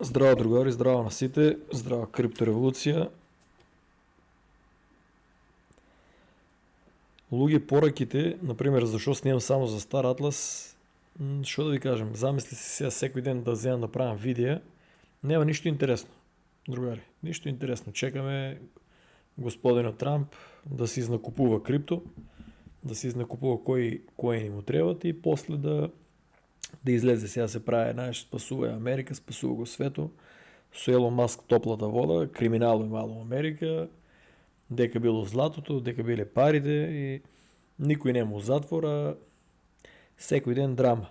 Здраво, другари, здраво на сите, здрава криптореволуција. Луѓе пораките, например, зашо снимам само за Стар Атлас, што да ви кажем, замисли си сега секој ден да земам да правам видеа, нема ништо интересно, другари, ништо интересно. Чекаме господинот Трамп да си изнакупува крипто, да си изнакупува кои коини му требат и после да излезе. Сега се прави, знаеш, спасува Америка, спасува го свето, со Елон Маск топлата вода, криминално имало Америка, дека било златото, дека биле парите и никој нема у затвор, а секој ден драма.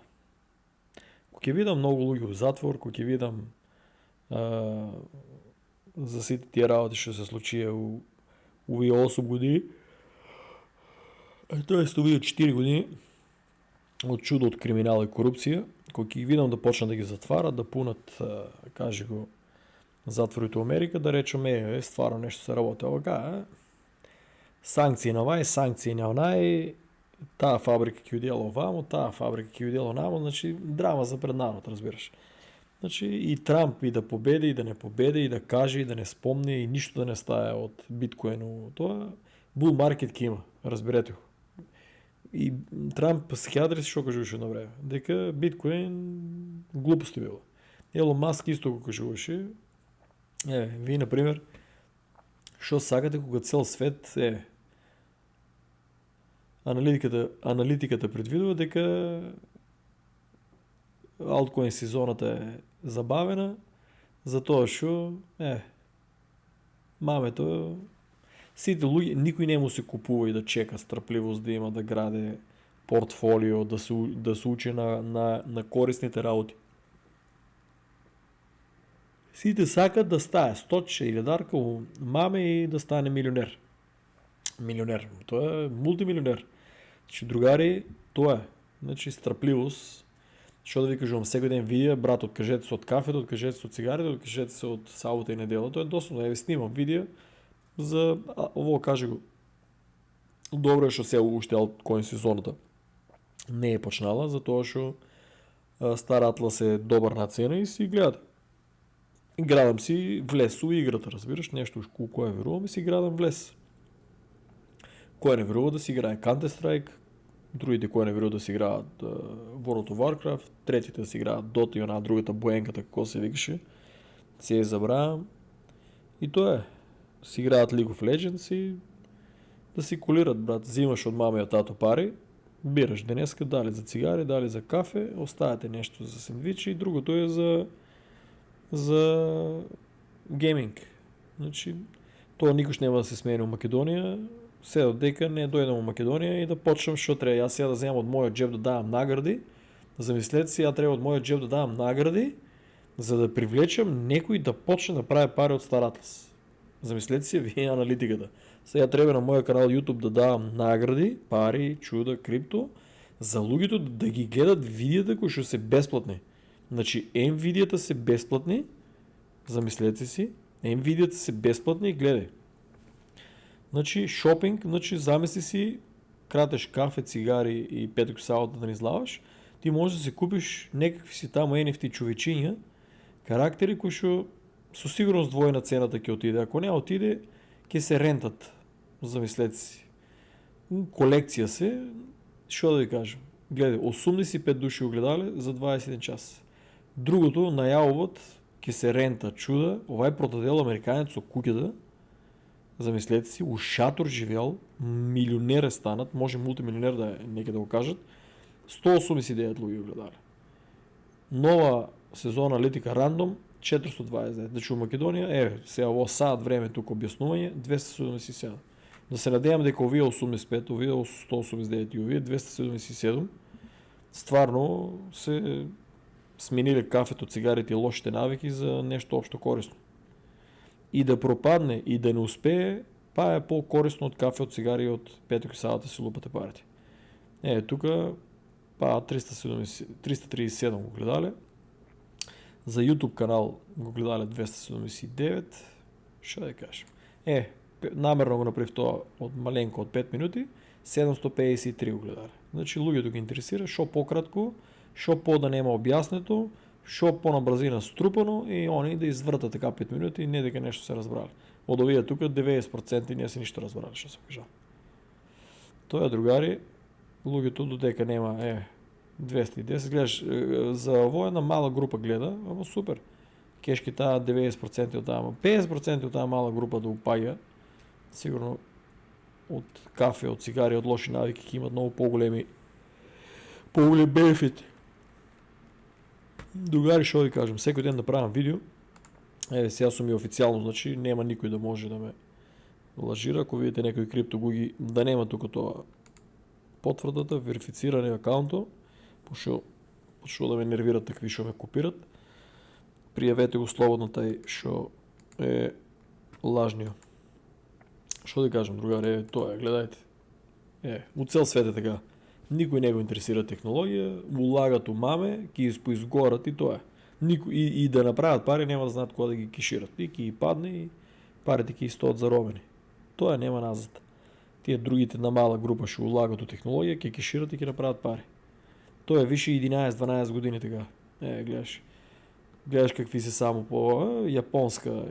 Кога ќе видам многу луѓе у затвор, кога ќе видам за сите тие работи што се случија у овие 8 години, тоест овие 4 години од чудо од криминал и корупција, кога ќе ги видам да почнат да ги затварат, да пунат, кажи го, затворите у Америка, да речеме, стварно нешто се работи овака, санкции на овај, санкции на онај, таа фабрика ќе удела овамо, таа фабрика ќе удела онамо, значи драма за пред народ, разбираш. Значи и Трамп и да победи, и да не победи, и да каже, и да не спомне, и ништо да не стае од биткоин, тоа бул маркет ќе има, разберете го. И Трамп се хјадри што кажуваше едно време, дека биткоин глупости било. Елон Маск исто го кажуваше. Вие, например, што сакате кога цел свет аналитиката предвидува дека алткоин сезоната е забавена, затоа што мамето сите луѓе, никој не му се купува и да чека страпливост да има, да граде портфолио, да се учи на корисните работи. Сите сакат да стае стотче или дарка у маме и да стане милионер. Милионер, тоа е мултимилионер. Значи, другари, тоа е. Значи, страпливост. Што да ви кажувам, секој ден видео, брат, откажете се од кафето, откажете се од цигарите, откажете се од сабота и недела. Тоа е дословно, ви снимам видео за ово, каже го. Добро е што се уште алткоин сезоната не е почнала, затоа што Стар Атлас е добар на цена и си гледате. Градам си влез у играта, разбираш, нешто кој верувам и си градам влез. Кој не верува да си играе Counter-Strike, другите кои не веруват да си играат World of Warcraft, третите да си играат Dota и она другата боенката, како се викаше, се е забравам. И тоа е. Си играат League of Legends и да си колират, брат. Зимаш од мама и од тато пари, бираш денеска дали за цигари, дали за кафе, оставате нешто за сендвичи и другото е за гейминг. Значи, тоа никош нема да се смени у Македонија, се додека не дојдам у Македонија и да почнам што треба. Јас сега да земам од мојот джеб да давам награди, замислете си, ја треба од мојот джеб да давам награди, за да привлечам некој да почне да прави пари од Стар Атлас. Замислете си вие аналитиката. Сега треба на мојот канал YouTube да давам награди, пари, чуда, крипто, за луѓето да ги гледат видеата кои што се бесплатни. Значи, видеата се бесплатни, замислете си, видеата се бесплатни и гледај. Значи, шопинг, значи, замисли си, кратеш кафе, цигари и петок сабота да не излаваш, ти можеш да се купиш некакви си таму NFT човечиња, карактери кои што со сигурност двојна цената ќе отиде. Ако не отиде, ќе се рентат. Замислете си. Колекција се, што да ви кажам, гледај, 85 души го гледале за 21 час. Другото, најавуват, ќе се рента чуда, овај продадел американец со куќата, замислете си, у шатор живеал, милионер е станат, може мултимилионер да е, нека да го кажат, 189 луѓе го гледале. Нова сезона аналитика рандом, 429. Значи у Македонија, сега во саат време тука објаснување, 277. Да се надевам дека овие 85, овие 189 и овие 277 стварно се смениле кафето, цигарите и лошите навики за нешто општо корисно. И да пропадне и да не успее, па е по-корисно од кафе, од цигари и од петок и сабота си лупате парите. Тука па 337 го гледале. За YouTube канал го гледале 279. Што да кажем? Намерно го направив тоа од маленко од 5 минути, 753 го гледале. Значи луѓето ги интересира што пократко, што по да нема објаснето, шо по-набрзина струпано и они да извртат така 5 минути и не дека нешто се разбрали. Од овие тука 90% не се ништо разбрали што се кажа. Тоа е, другари, луѓето додека нема 210, гледаш, за ово една мала група гледа, ама супер. Кешки таа 90% од таа, 50% од таа мала група да упаѓа, сигурно од кафе, од цигари, од лоши навики ќе имат многу поголем бенефит. Другари, што ви кажам, секој ден да правам видео. Сега сум и официјално, значи нема никој да може да ме лажира. Ако видите некој криптогуги да нема тука тоа потврдата, верифициране акаунто, пошто да ме нервират такви што ме копират, пријавете го слободно тај што е лажниот. Што да кажам, другари, тоа е, гледајте. У цел свет е така. Никој не го интересира технологија, улагат у маме, ќе изгорат и тоа е. И да направат пари нема да знаат кога да ги кешират. И ќе падне и парите ќе стоат заробени. Тоа нема назад. Тие другите на мала група што улагат у технологија, ќе кешират и ќе направат пари. Тоа е више 11-12 години така. Гледаш какви се само по јапонска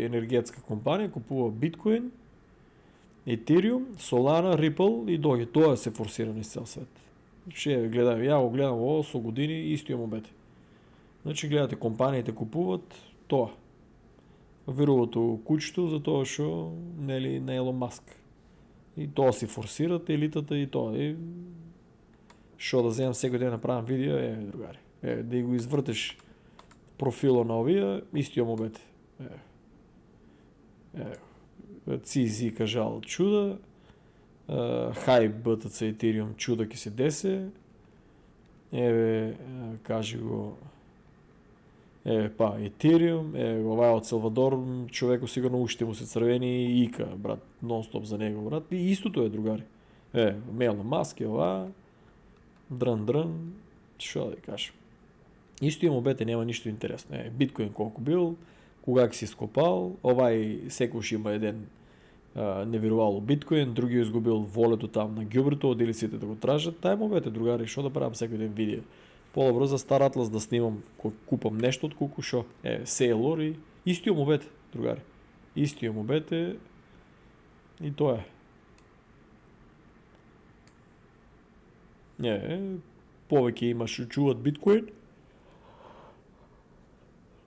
енергетска компанија купува биткоин, Ethereum, Solana, Ripple и доаѓа. Тоа се форсира низ цел свет. Гледам, ја го гледам ово со години истиот момент. Значи гледате компаниите купуваат тоа. Веруваат у куќето за тоа што нели на Елон Маск. И тоа си форсират елитата и тоа. Што да земам секој ден направам видео, другари. Да го извртеш профилот на овие, истиот момент. CZ кажал чуда, Hype BTC Ethereum чуда ќе се десе, кажи го, Ethereum, ова од Салвадор, човеко сигурно уште му се црвени и ика, брат, нон-стоп за него, брат, и истото е, другари. Елон Маск е ова, дрън, што да кажем. Истиот му бете, нема ништо интересно. Биткоин колку бил, кога ќе си скопал, овај секојаш има еден неверувало биткоин, другиот изгубил волето там на ѓубрето, одели сите да го тражат. Тај му бете, другари, што да правам секој ден видео. Подобро за Стар Атлас да снимам кога купам нешто од колку шо. Сейлор и истиот му бете, другари. Истиот му бете и тоа е. Повеќе има што чуват биткоин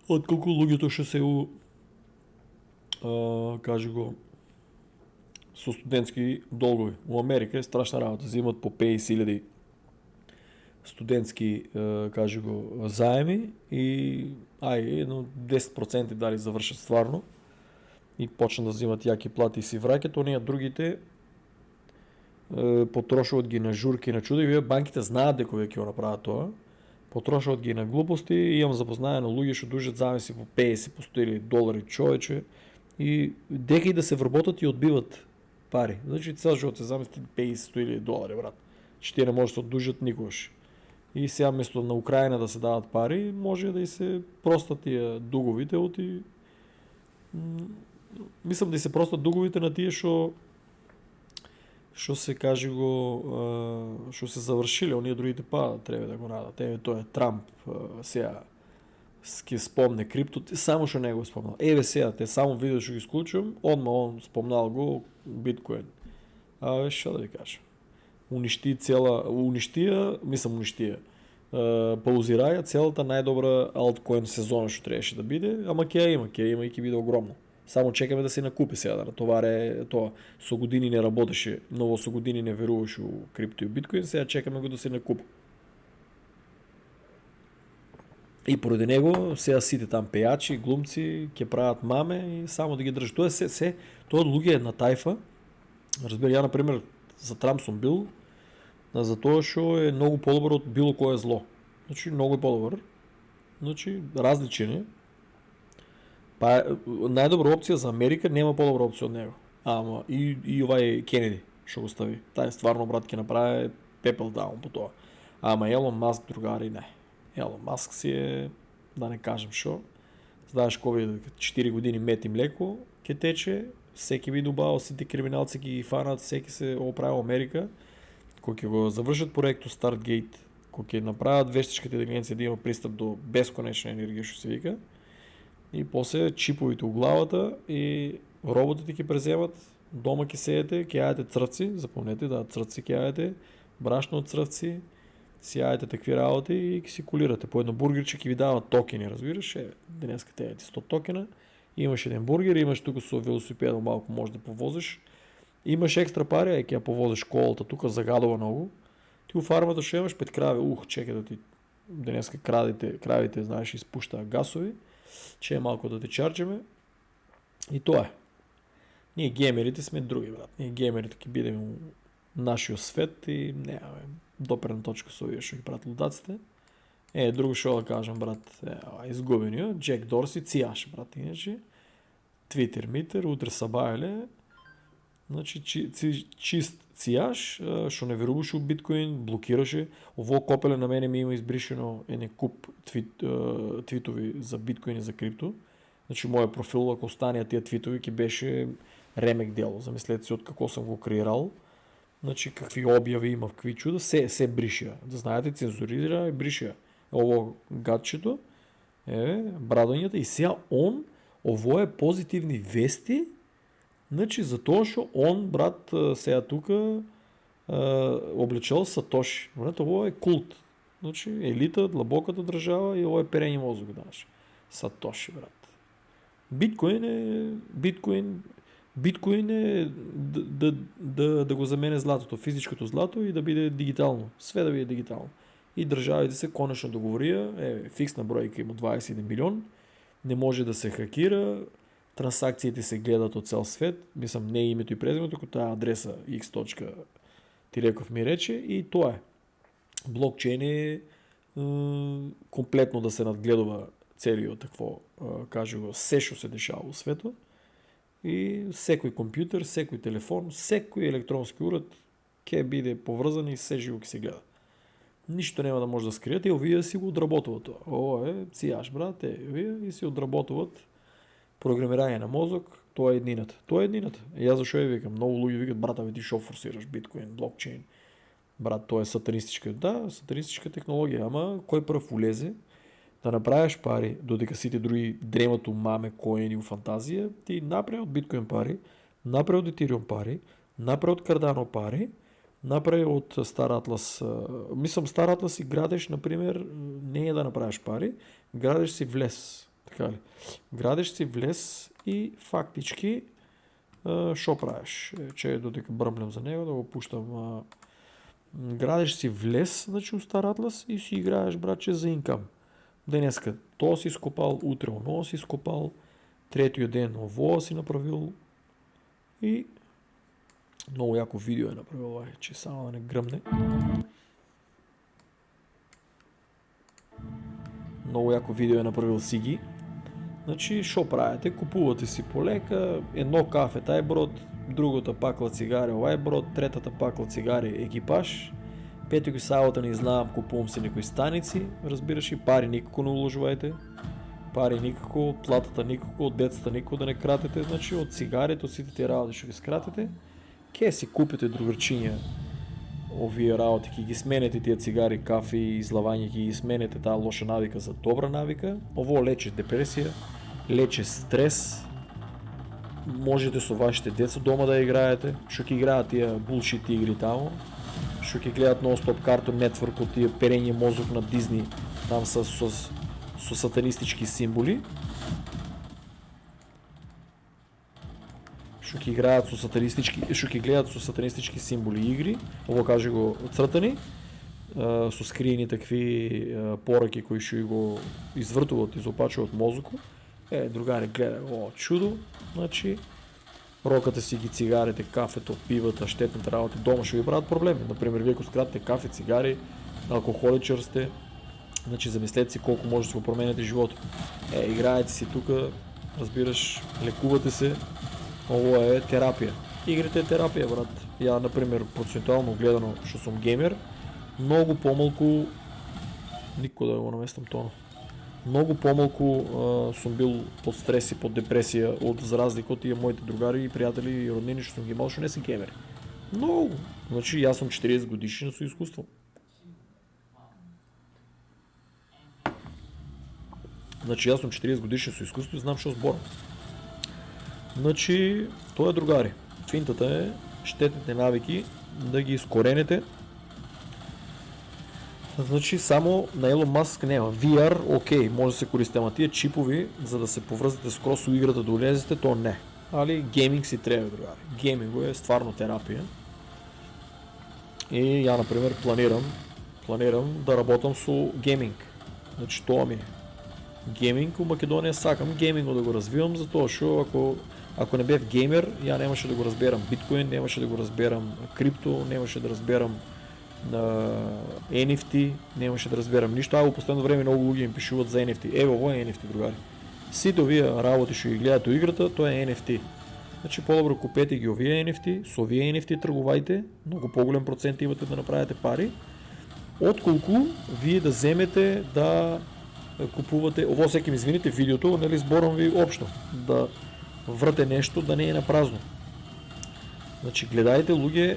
отколку луѓето што се кажи го со студентски долгови. У Америка е страшна работа, земат по 50.000 студентски кажи го заеми и едно 10% дали завршат стварно и почнат да земат јаки плати и си враќат, оние другите потрошуваат ги на журки и на чуда и вие банките знаат дека ќе го направат тоа. Потрошуват ги на глупости и имам запознаено луѓе што дужат замиси по 50, по 100 долари човече и дека и да се вработат и одбиват пари. Значи цел живот се замисли 50-100 долари, брат. Че тие не може да се оддужат никогаш. И сега место на Украина да се дават пари, може да и се простат тие дуговите мислам да и се простат дуговите на тие што се кажи го, што се завршиле, оние другите треба да го надат. Тоа е Трамп, сега ски спомне крипто, само што не го спомнал. Сега, само видео што ги исклучувам, он спомнал го биткоин. Што да ви кажам? Паузираја целата најдобра алткоин сезона што требаше да биде, ама ќе има и ќе биде огромно. Само чекаме да се накупи сега, да натоваре тоа. Со години не работеше, ново со години не веруваше у крипто и биткоин, сега чекаме го да се накупи. И поради него сега сите там пејачи, глумци ќе прават маме и само да ги држат. Тоа е тоа луѓе на тајфа. Разбери, ја например за Трамп сум бил, за тоа што е многу подобар од било кое зло. Значи многу подобар. Значи различен е. Најдобра опција за Америка, нема подобра опција од него. Ама и овај Кенеди што го стави. Тај стварно, брат, ќе направи пепел даун по тоа. Ама Елон Маск, другари, не. Елон Маск си е, да не кажем што. Знаеш кој 4 години мет и млеко ќе тече, секи би добао, сите криминалци ќе ги фанат, секи се оправи Америка. Кој ќе го завршат проектот Stargate, ако ќе направят вештичката интелигенција да има пристап до безконечна енергија, што се вика, и после чиповите у главата и роботите ќе преземат, дома ќе седете, ќе јадете црвци, запомнете, да, црвци ќе јадете, брашно од црвци, си јадете такви работи и ќе си кулирате. По едно бургерче ќе ви дават токени, разбираш? Денеска те јадете 100 токена, имаш еден бургер, имаш тука со велосипедом малку може да повозиш, имаш екстра пари, ќе ја повозиш колата тука загадува многу. Ти у фармата што имаш 5 крави, чекај да ти денеска кравите, знаеш, испуштаа гасови, че малко да те чарджеме. И тоа е. Ние геймерите сме други, брат. Ние геймерите ќе бидеме у нашиот свет и немаме допрена точка со овие што ги прават лудаците. Друго што да кажам, брат, изгубениот, Джек Дорси, цијаш, брат, иначе. Твитер, митер, утре сабајле. Значи, чист цијаш, што не веруваше у биткоин, блокираше. Ово копеле на мене ми има избришено еден куп твитови за биткоин и за крипто. Значи, мојот профил, ако останеа тие твитови, ќе беше ремек дело. Замислете се од како сам го креирал. Значи, какви објави има, какви чуда, се бришија. Да знаете, цензурира и бришија. Ово гадчето, брадоњата и сега ово е позитивни вести. Значи, затоа што брат, сега тука облечал Сатоши. Брат, ово е култ. Значи, елита, длабоката држава и ово е перење мозок, знаеш. Сатоши, брат. Биткоин е да го замене златото, физичкото злато и да биде дигитално. Све да биде дигитално. И државите се конечно договорија, фиксна бројка има 21 милион, не може да се хакира, трансакциите се гледат од цел свет, мислам не името и презимето, туку таа адреса x. Ти реков ми рече и тоа е. Блокчейн е комплетно да се надгледува целиот такво, кажу го, се што се дешава во светот. И секој компјутер, секој телефон, секој електронски уред ќе биде поврзан и се живо ќе се гледа. Ништо нема да може да скриете и овие си го одработуват тоа. Ово е цијаш, брат, овие и си одработуват програмирање на мозок, тоа е еднината. Јас зашо ја викам, многу луѓе викат, брат, ти шо форсираш биткоин, блокчейн. Брат, тоа е сатанистичка, сатанистичка технологија, ама кој прв улезе да направиш пари, додека сите други дремат у маме, коини, у фантазија, ти направи од биткоин пари, направи од етериум пари, направи од кардано пари, направи од Стар Атлас. Мислам, Стар Атлас и градеш, например, не е да направиш пари, градеш си влез. Така ли? Градеш си влез и фактички шо правиш? Че додека брмлям за него, да го пуштам. Градеш си влез, значи у Стар Атлас и си играеш, братче, за инкам. Денеска тоа си скопал, утре оно си скопал, третиот ден ово си направил и многу јако видео е направил, че само да не грмне. Многу јако видео е направил Сиги. Значи, шо правите? Купувате си полека, едно кафе тај брод, другата пакла цигари овај брод, третата пакла цигари екипаж, петој сабота не излавам, купувам си некои станици, разбираш, и пари никако не уложувајте, пари никако, платата никако, од децата никако да не кратете, значи од цигарите, од сите тие работи што ги скратете, ке си купите другарчиња овие работи, ќе ги сменете тие цигари, кафи и излавање, ќе ги сменете таа лоша навика за добра навика. Ово лече депресија, лече стрес. Можете со вашите деца дома да играете, што ќе играат тие булшит игри таму, што ќе гледат нон-стоп Cartoon Network од тие перење мозок на Дизни, там со сатанистички символи. Што ќе играат со сатанистички, што ќе гледат со сатанистички символи игри, ово каже го цртани, со скриени такви пораки кои што го извртуваат, изопачуваат мозокот. Другари гледа, чудо, значи рокате си ги цигарите, кафето, пивата, штетните работи, дома што ви прават проблеми. Например, вие ако скратите кафе, цигари, алкохоличар сте, значи замислете си колку може да се го променете животот. Играете си тука, разбираш, лекувате се, ово е терапија. Игрите е терапија, брат. Ја, например, процентуално гледано, што сум геймер, многу помалку, никој да го наместам тоно, многу помалку сум бил под стрес и под депресија за разлика од тие моите другари и пријатели и роднини што сум ги имал што не се геймери. Многу. Значи јас сум 40 годишен со искуство. Значи аз съм 40 годишен с изкуство и знам, що сбора. Значи, това е, другари. Финтата е щетните навики да ги изкорените. Значи само на Elon Musk няма. VR, окей, може да се користите, ама тия чипови, за да се повръзате с кросо играта да улезете, то не. Али гейминг си трябва, другари. Гейминг е стварно терапия. И я, например, планирам да работам с гейминг. Значи това ми е. Гейминг в Македония сакам гейминго да го развивам, затова що ако не бях геймер, я нямаше да го разберам биткоин, нямаше да го разберам крипто, нямаше да разберам NFT, нямаше да разберам нищо. В последно време много луги им пишуват за NFT. Ево е NFT, другари. Сите овия работи ще ги гледат играта, то е NFT. Значи по-добре купете ги овия NFT, с овия NFT търгувайте, много по-голям процент имате да направите пари, отколко вие да вземете да купувате, всеки ми извините видеото, нали сборам ви общо, да врате нещо, да не е на празно. Значи гледайте луги,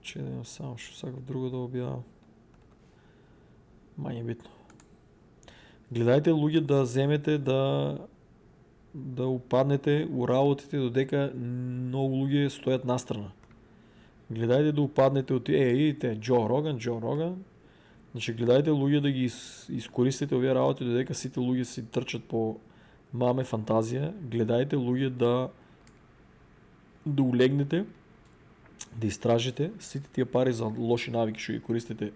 че не само ще всяко друго да обявам. Май е битно. Гледайте луѓе да вземете да упаднете у работите додека много луѓе стоят настрана. Гледайте да упаднете от идите Джо Роган. Значи гледайте луѓе да ги изкористите овие работи додека сите луѓе си трчат по маме фантазија. Гледайте луѓе да улегнете, да истражите сите тия пари за лоши навики што ги користите,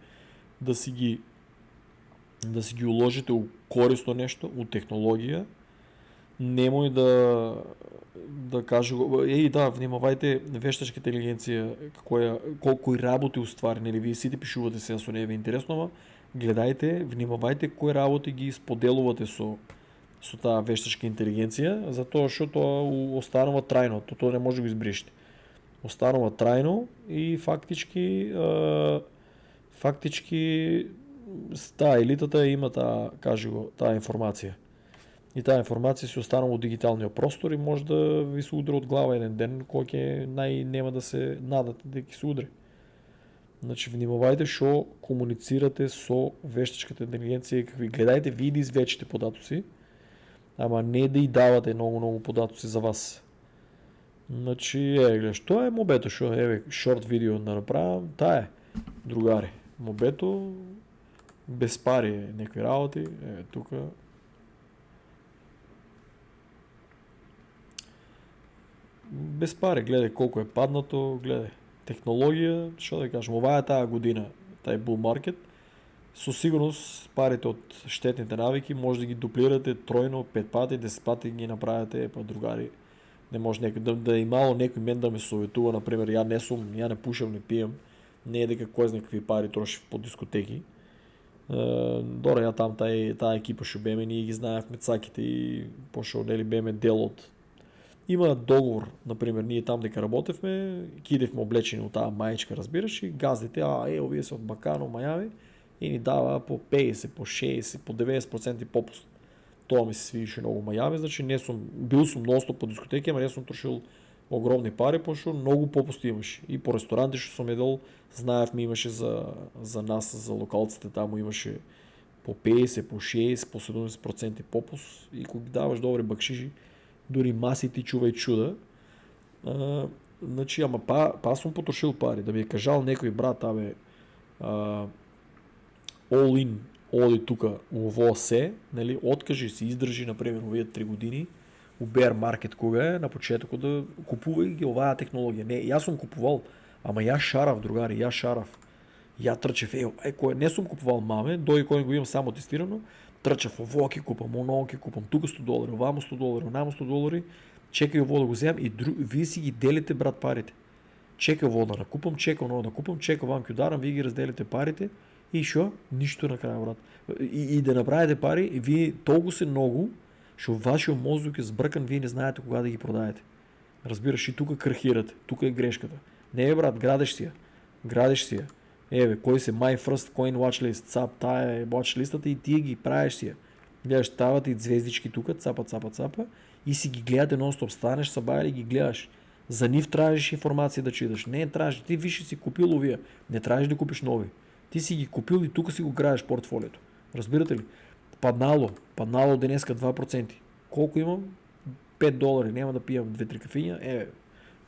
да си ги уложите у корисно нещо, у технологија. Немој да кажа, внимавајте вештачка интелигенција кој работи уствари, нели вие сите пишувате се со неја интересно, ама гледајте, внимавајте кои работи ги споделувате со таа вештачка интелигенција, затоа што тоа останува трајно, тоа не може да го избришите. Останува трајно и фактички таа елитата има таа информација. И таа информација се останува во дигиталниот простор и може да ви се удри од глава еден ден, кој нема да се надате да ќе се удри. Значи внимавајте што комуницирате со вештачката интелигенција и какви гледајте ви да извечите податоци, ама не да и давате многу податоци за вас. Значи, гледаш, тоа е мобето што шорт видео да направам, таа е, другари. Мобето без пари некои работи, тука без пари, гледај колку е паднато, гледај технологија, што да кажем, оваа е таа година, тај bull market, со сигурност парите од штетните навики може да ги дуплирате тројно, 5 пати, 10 пати ги направите, другари, не може да имало некој мен да ме советува, например, ја не пушам, не пием, не е дека кој знае какви пари троши по дискотеки. Добре, ја там таа екипа што беме, ние ги знаевме цаките и пошо нели беме дел од. Има договор, например, ние там дека работевме, кидевме облечени од таа мајчка, разбираш, и газдите, овие се од Бакано, Мајави, и ни дава по 50, по 60, по 90% попуст. Тоа ми се свиеше многу Мајави, значи бил сум ностоп по дискотеки, ама не сум трошил огромни пари, пошто многу попусти имаше. И по ресторанти што сум едел, знаевме имаше за нас, за локалците, таму имаше по 50, по 60, по 70% попуст и кога ги даваш добри бакшиши, дури маси ти чувај чуда. Значи, ама па сум потрошил пари, да ми е кажал некој брат, all in, оди тука, ово се, нели, откажи се, издржи, например, овие 3 години, у bear market кога е, на почетокот да купувај ги оваа технологија. Не, јас сум купувал, ама ја шарав, другари, ја трчев, не сум купувал маме, дој кој го имам само тестирано, трчав, ово ќе купам, оно ќе купам, тука $100, овамо $100, онамо $100, чекај ово да го земам и вие си ги делите, брат, парите. Чекај ово да накупам, чекај оно да купам, чекај вам ќе ударам, вие ги разделите парите и шо? Ништо на крај, брат. И да направите пари, и вие толку се многу, што вашиот мозок е збркан, вие не знаете кога да ги продаете. Разбираш, и тука крахирате, тука е грешката. Не брат, градиш си ја. Кој се my first coin watch list, цап, таа е watch листата и тие ги правиш си ја. Гледаш, стават и звездички тук, цапа, и си ги гледате нон-стоп. Станеш, събая и ги гледаш. За нив трябваш информация да читаш. Не трябваш. Ти виж, си купил овия. Не трябваш да купиш нови. Ти си ги купил и тук си го граеш портфолиото. Разбирате ли? Паднало денеска 2%. Колко имам? $5. Няма да пия 2-3 кафиня.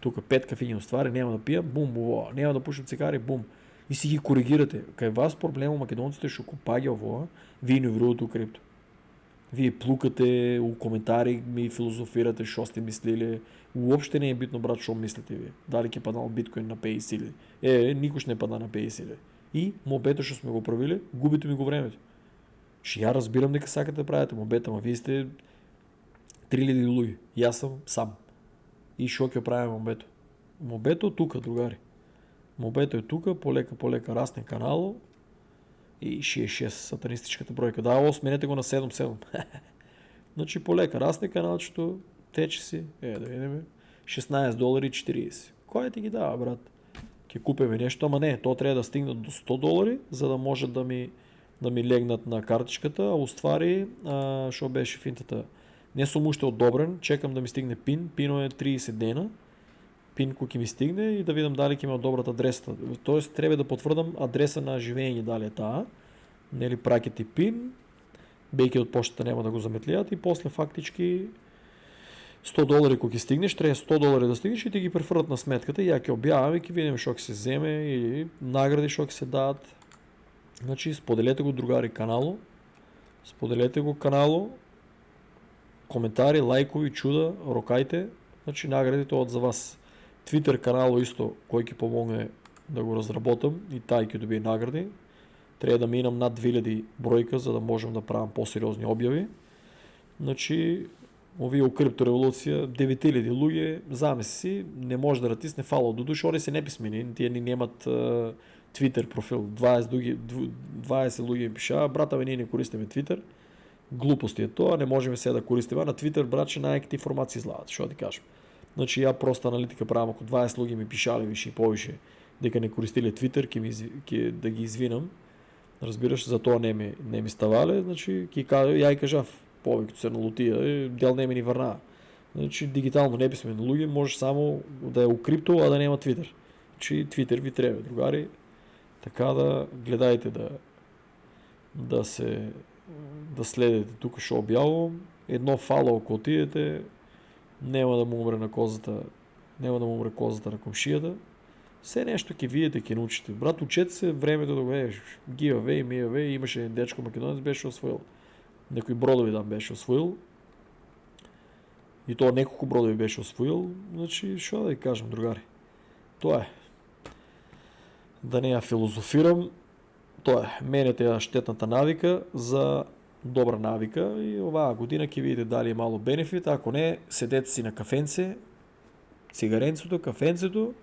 Тук 5 кафини оствари, няма да пия. Бум, няма да пушам цигари. Бум. И си ги коригирате. Кай вас проблема македонците ще купаги ово, вие не верувате крипто. Вие плукате, у коментари ми философирате, що сте мислили. Уопšte не е битно, брат, що мислите вие. Дали ке паднал биткоин на 50 сили. Никой ще не падна на 50 сили. И мобето, що сме го правили, губите ми го времето. Ще я разбирам дека сакате да правите мобета, ма вие сте 3000 луги. И аз съм сам. И шо ќе правим мобето. Мобето тука, другари. Мобето е тука, полека расне канало. И 6 сатанистичката бройка. Да, сменете го на 7-7. Значи полека расне каналчето, тече си. Да видим. $16.40. Кой ти ги дава, брат? Ке купиме нещо, ама не, то трябва да стигнат до $100, за да може да ми легнат на картичката, а оствари, шо беше финтата. Не съм още одобрен, чекам да ми стигне пин, пино е 30 дена, пин кога ми стигне и да видам дали има добрата адреса. Тоест трябва да потвърдам адреса на живеење дали е таа, нели пракети пин, бейки от почтата няма да го заметлият и после фактички $100 кога ќе стигнеш, трябва $100 да стигнеш и ти ги префрат на сметката и ја ќе објавам и ќе видим шо ќе се земе или награди шо ќе се дадат. Значи споделете го, другари, канало. Споделете го канало. Коментари, лайкови, чуда, рокайте. Значи наградите од за вас. Twitter канало исто, кој ќе помогне да го разработам и тај ќе добие награди. Треба да минам над 2000 бројка за да можем да правам по-сериозни објави. Значи овие у криптореволуција 9000 луѓе, замисли, не може да ратисне фало до душ, они се неписмени, тие ни немат Twitter профил. 20 луѓе ми пишаа, брата ми, ние не користиме Twitter. Глупости е тоа, не можеме сега да користиме. На Twitter, братче, најаките информации излават, што да ти кажам. Значи ја проста аналитика правам, ако 20 луѓе ми пишале више и повише дека не користиле Twitter, ќе да ги извинам. Разбираш, за тоа не ми ставале, значи ја и кажав, повеќето се на лутија, дел не ми ни врнаа. Значи дигитално неписмени луѓе може само да е у крипто, а да нема Twitter. Значи Twitter ви треба, другари. Така да гледајте да следите тука што објавувам. Едно фало ако отидете, нема да му умре на козата, на комшијата. Се нешто ќе видите, ќе научите. Брат, учете се времето да го видиш. Giveaway, имаше един дечко македонец беше освоил. Некои бродови там беше освоил. И тоа неколку бродови беше освоил. Значи, што да ви кажам, другари. Тоа е. Да не ја филозофирам. Тоа е. Менете ја штетната навика за добра навика и оваа година ќе видите дали е мало бенефит. Ако не, седете си на кафенце, цигаренцето, кафенцето.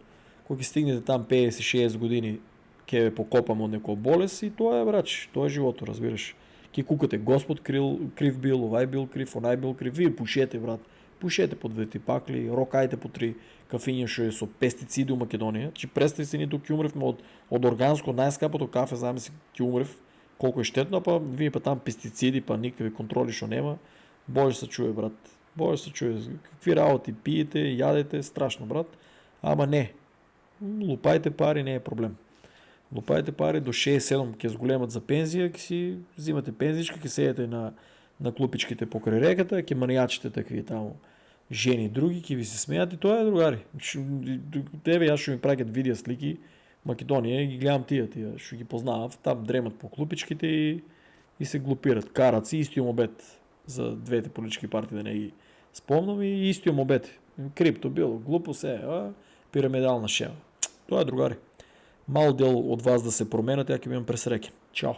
Кога ќе стигнете там 50-60 години, ќе ве покопам од некоја болест и тоа е, брач, тоа е живото, разбираш. Ке кукате Господ крив бил, овај бил крив, онај бил крив, вие пушете, брат. Пушете по 2 пакли, рокајте по 3 кафиња што е со пестициди у Македонија. Чи представи се, ние тук ќе умревме од органско најскапото кафе, замисли ќе умрев, колку е штетно, па вие па там пестициди, па никакви контроли што нема. Боже се чуе, брат. Боже се чуе. Какви работи пиете, јадете, страшно, брат. Ама не. Лупајте пари, не е проблем. Лупајте пари до 6-7 ќе зголемат за пензија, ќе си взимате пензичка, ќе седете на клупичките покрај реката, ќе манијачите такви таму жени други, ќе ви се смеат и тоа е, другари. Тебе јас што ми праќат видеа слики Македонија и ги гледам тие што ги познавав, там дремат по клупичките и се глупират. Карат си истиот обед за двете политички партии, да не ги спомнам, и истиот обед. Крипто било, глупо се, пирамидална шема. Тоа е, другари. Мал дел од вас да се променат, ја ќе бидам пресреќен. Чао!